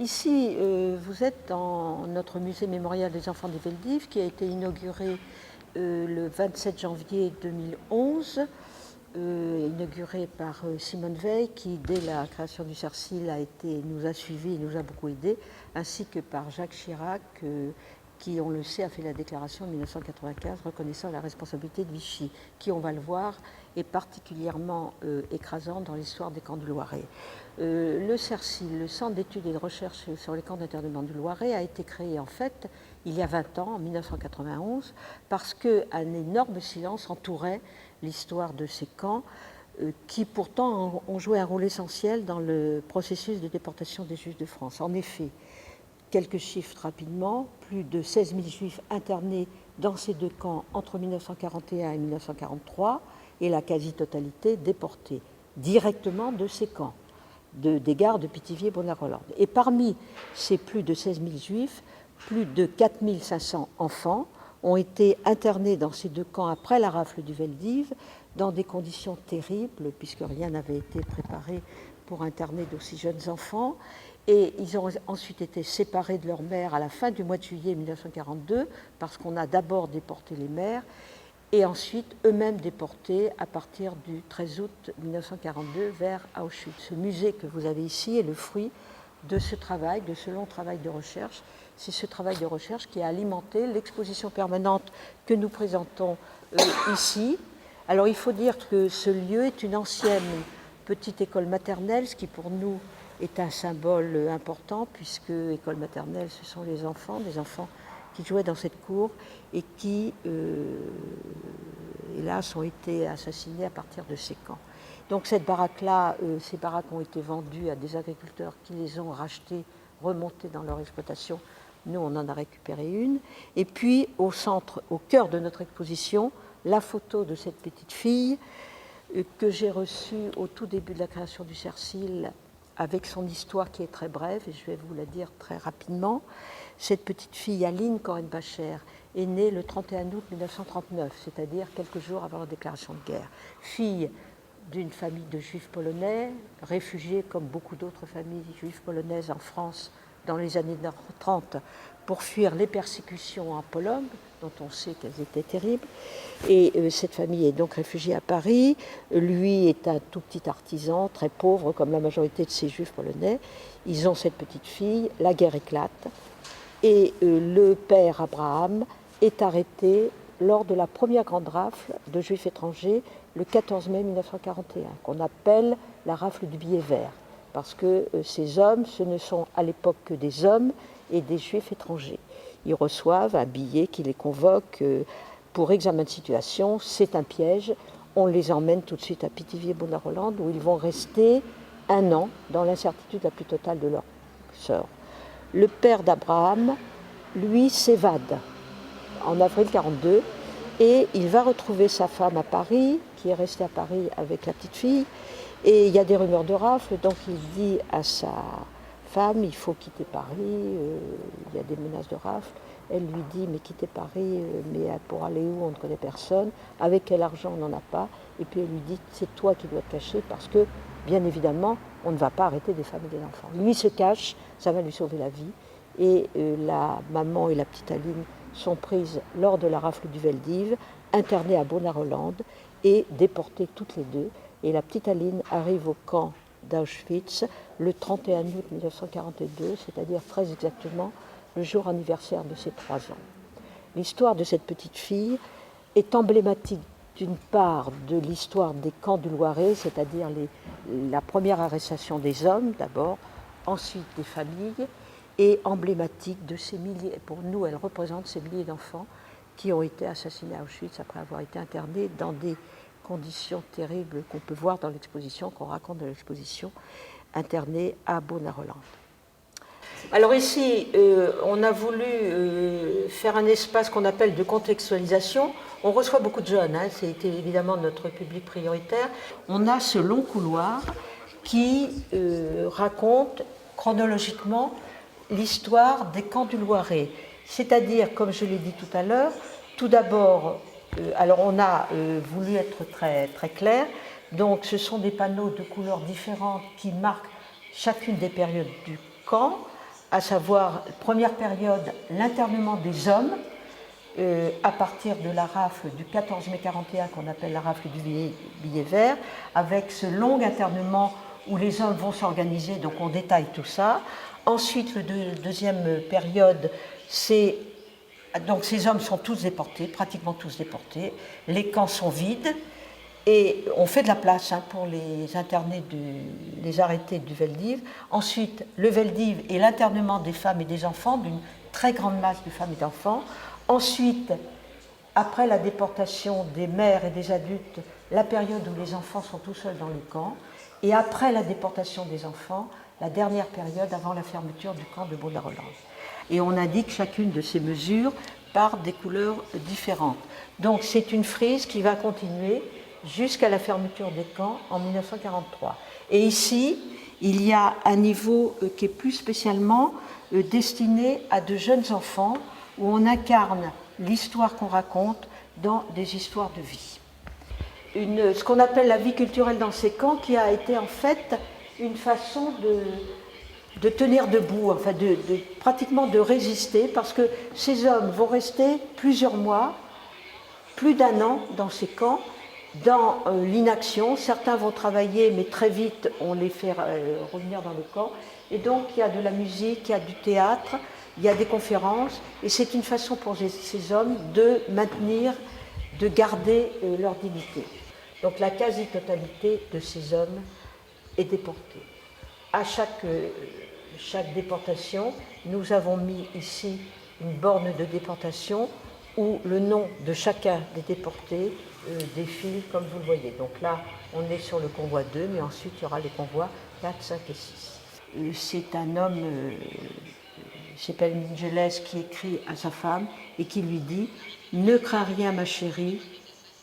ici, vous êtes dans notre musée mémorial des enfants des Veldives qui a été inauguré le 27 janvier 2011, inauguré par Simone Veil qui, dès la création du CERCIL, nous a suivis et nous a beaucoup aidés, ainsi que par Jacques Chirac, qui, on le sait, a fait la déclaration en 1995 reconnaissant la responsabilité de Vichy, qui, on va le voir, est particulièrement écrasante dans l'histoire des camps du Loiret. Le CERCIL, le Centre d'études et de recherche sur les camps d'internement du Loiret, a été créé en fait il y a 20 ans, en 1991, parce qu'un énorme silence entourait l'histoire de ces camps, qui pourtant ont joué un rôle essentiel dans le processus de déportation des Juifs de France. En effet, quelques chiffres rapidement, plus de 16 000 Juifs internés dans ces deux camps entre 1941 et 1943, et la quasi-totalité déportés directement de ces camps, des gares de Pithiviers et Bonar-Hollande. Et parmi ces plus de 16 000 Juifs, plus de 4 500 enfants ont été internés dans ces deux camps après la rafle du Veldiv, dans des conditions terribles, puisque rien n'avait été préparé pour interner d'aussi jeunes enfants. Et ils ont ensuite été séparés de leur mère à la fin du mois de juillet 1942, parce qu'on a d'abord déporté les mères, et ensuite eux-mêmes déportés à partir du 13 août 1942 vers Auschwitz. Ce musée que vous avez ici est le fruit de ce travail, de ce long travail de recherche. C'est ce travail de recherche qui a alimenté l'exposition permanente que nous présentons ici. Alors il faut dire que ce lieu est une ancienne petite école maternelle, ce qui pour nous est un symbole important, puisque école maternelle, ce sont les enfants, des enfants qui jouaient dans cette cour et qui, hélas, ont été assassinés à partir de ces camps. Donc cette baraque-là, ces baraques ont été vendues à des agriculteurs qui les ont rachetées, remontées dans leur exploitation. Nous, on en a récupéré une. Et puis, au centre, au cœur de notre exposition, la photo de cette petite fille que j'ai reçue au tout début de la création du CERCIL, avec son histoire qui est très brève, et je vais vous la dire très rapidement. Cette petite fille, Aline Korenbacher, est née le 31 août 1939, c'est-à-dire quelques jours avant la déclaration de guerre. Fille d'une famille de juifs polonais, réfugiés comme beaucoup d'autres familles juives polonaises en France dans les années 30 pour fuir les persécutions en Pologne, dont on sait qu'elles étaient terribles. Et cette famille est donc réfugiée à Paris. Lui est un tout petit artisan, très pauvre, comme la majorité de ces juifs polonais. Ils ont cette petite fille, la guerre éclate, et le père Abraham est arrêté lors de la première grande rafle de juifs étrangers le 14 mai 1941, qu'on appelle la rafle du billet vert, parce que ces hommes, ce ne sont à l'époque que des hommes et des juifs étrangers. Ils reçoivent un billet qui les convoque pour examen de situation. C'est un piège. On les emmène tout de suite à Pithiviers-Bonar-Hollande, où ils vont rester 1 an dans l'incertitude la plus totale de leur sort. Le père d'Abraham, lui, s'évade en avril 1942 et il va retrouver sa femme à Paris, qui est restée à Paris avec la petite fille. Et il y a des rumeurs de rafle, donc il dit à sa femme, il faut quitter Paris, il y a des menaces de rafle. Elle lui dit, mais quitter Paris, mais pour aller où, on ne connaît personne, avec quel argent, on n'en a pas. Et puis elle lui dit, c'est toi qui dois te cacher, parce que, bien évidemment, on ne va pas arrêter des femmes et des enfants. Lui se cache, ça va lui sauver la vie. Et la maman et la petite Aline sont prises lors de la rafle du Veldiv, internées à Bonar-Hollande et déportées toutes les deux. Et la petite Aline arrive au camp d'Auschwitz le 31 août 1942, c'est-à-dire très exactement le jour anniversaire de ses 3 ans. L'histoire de cette petite fille est emblématique d'une part de l'histoire des camps du Loiret, c'est-à-dire la première arrestation des hommes d'abord, ensuite des familles, et emblématique de ces milliers, pour nous elle représente ces milliers d'enfants qui ont été assassinés à Auschwitz après avoir été internés dans des conditions terribles qu'on peut voir dans l'exposition, qu'on raconte dans l'exposition, internés à Bonar-Hollande. Alors ici, on a voulu faire un espace qu'on appelle de contextualisation. On reçoit beaucoup de jeunes, hein, c'était évidemment notre public prioritaire. On a ce long couloir qui raconte chronologiquement l'histoire des camps du Loiret. C'est-à-dire, comme je l'ai dit tout à l'heure, tout d'abord, alors on a voulu être très, très clair, donc ce sont des panneaux de couleurs différentes qui marquent chacune des périodes du camp, à savoir, première période, l'internement des hommes, à partir de la rafle du 14 mai 41 qu'on appelle la rafle du billet vert, avec ce long internement où les hommes vont s'organiser, donc on détaille tout ça. Ensuite, deuxième période, c'est donc ces hommes sont tous déportés, pratiquement tous déportés, les camps sont vides et on fait de la place pour les internés, les arrêtés du Veldiv. Ensuite, le Veldiv et l'internement des femmes et des enfants, d'une très grande masse de femmes et d'enfants. Ensuite, après la déportation des mères et des adultes, la période où les enfants sont tout seuls dans le camp. Et après la déportation des enfants, la dernière période avant la fermeture du camp de Beaune-la-Rolande. Et on indique chacune de ces mesures par des couleurs différentes. Donc c'est une frise qui va continuer jusqu'à la fermeture des camps en 1943. Et ici, il y a un niveau qui est plus spécialement destiné à de jeunes enfants, où on incarne l'histoire qu'on raconte dans des histoires de vie. Ce qu'on appelle la vie culturelle dans ces camps, qui a été en fait une façon de tenir debout, enfin pratiquement de résister, parce que ces hommes vont rester plusieurs mois, plus d'1 an dans ces camps, dans l'inaction. Certains vont travailler, mais très vite on les fait revenir dans le camp. Et donc il y a de la musique, il y a du théâtre, il y a des conférences, et c'est une façon pour ces hommes de maintenir, de garder leur dignité. Donc la quasi-totalité de ces hommes est déportée. À chaque déportation, nous avons mis ici une borne de déportation où le nom de chacun des déportés défile comme vous le voyez. Donc là, on est sur le convoi 2, mais ensuite il y aura les convois 4, 5 et 6. C'est un homme, il s'appelle Mingeles, qui écrit à sa femme et qui lui dit « Ne crains rien, ma chérie ».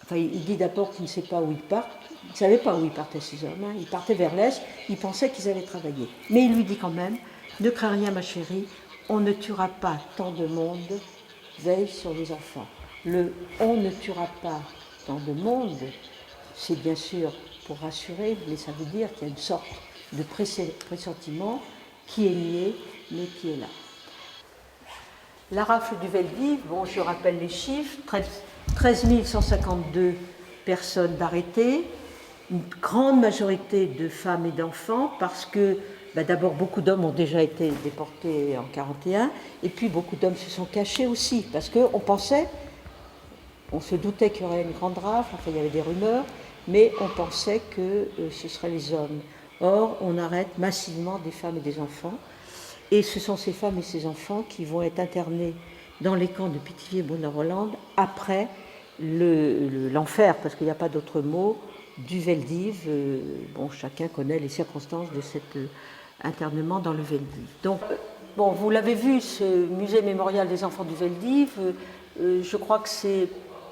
Enfin, il dit d'abord qu'il ne sait pas où ils partent. Il ne savait pas où ils partaient, ces hommes. Ils partaient vers l'Est, ils pensaient qu'ils allaient travailler. Mais il lui dit quand même « Ne crains rien, ma chérie, on ne tuera pas tant de monde, veille sur les enfants ». Le « on ne tuera pas tant de monde », c'est bien sûr pour rassurer, mais ça veut dire qu'il y a une sorte de pressentiment qui est lié, mais qui est là. La rafle du Veldiv, bon, je rappelle les chiffres, 13 152 personnes d'arrêtées, une grande majorité de femmes et d'enfants, parce que d'abord beaucoup d'hommes ont déjà été déportés en 1941, et puis beaucoup d'hommes se sont cachés aussi, parce qu'on pensait, on se doutait qu'il y aurait une grande rafle, enfin il y avait des rumeurs, mais on pensait que ce seraient les hommes. Or, on arrête massivement des femmes et des enfants, et ce sont ces femmes et ces enfants qui vont être internés dans les camps de Pithiviers et Beaune-la-Rolande après l'enfer, parce qu'il n'y a pas d'autre mot, du Veldiv. Bon, chacun connaît les circonstances de cet internement dans le Veldiv. Donc, bon, vous l'avez vu, ce musée mémorial des enfants du Veldiv, je crois que c'est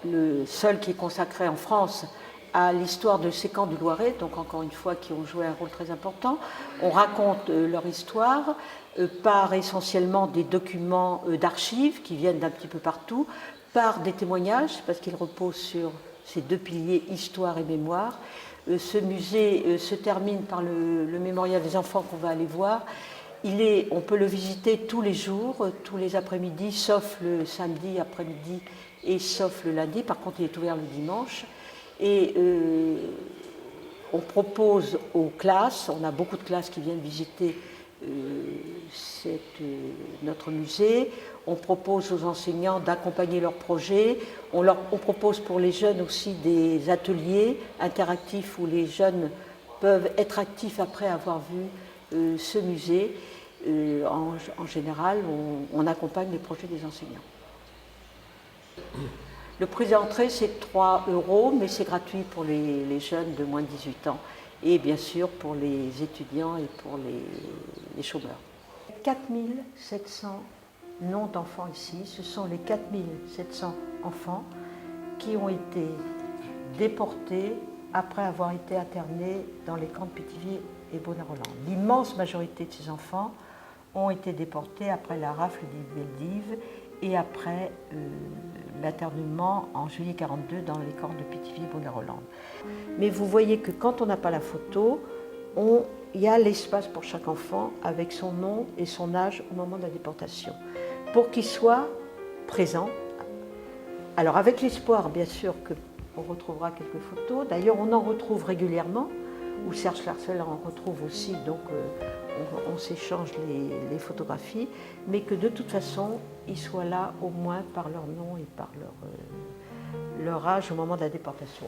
le seul qui est consacré en France à l'histoire de ces camps du Loiret, donc encore une fois qui ont joué un rôle très important. On raconte leur histoire par essentiellement des documents d'archives qui viennent d'un petit peu partout, par des témoignages, parce qu'ils reposent sur ces deux piliers, histoire et mémoire. Ce musée se termine par le mémorial des enfants qu'on va aller voir. On peut le visiter tous les jours, tous les après-midi, sauf le samedi après-midi et sauf le lundi. Par contre, il est ouvert le dimanche. Et on propose aux classes, on a beaucoup de classes qui viennent visiter notre musée, on propose aux enseignants d'accompagner leurs projets, on propose pour les jeunes aussi des ateliers interactifs où les jeunes peuvent être actifs après avoir vu ce musée. En général, on accompagne les projets des enseignants. Le prix d'entrée, c'est 3 €, mais c'est gratuit pour les jeunes de moins de 18 ans et bien sûr pour les étudiants et pour les chômeurs. 4700 noms d'enfants ici, ce sont les 4700 enfants qui ont été déportés après avoir été internés dans les camps de Pithiviers et Beaune-la-Rolande. L'immense majorité de ces enfants ont été déportés après la rafle des Veldiv et après l'internement en juillet 1942 dans les camps de Pithiviers et Beaune-la-Rolande. Mais vous voyez que quand on n'a pas la photo, il y a l'espace pour chaque enfant avec son nom et son âge au moment de la déportation, pour qu'il soit présent. Alors avec l'espoir, bien sûr, qu'on retrouvera quelques photos. D'ailleurs, on en retrouve régulièrement, où Serge Schlarzel en retrouve aussi, donc on s'échange les photographies, mais que de toute façon, ils soient là au moins par leur nom et par leur âge au moment de la déportation.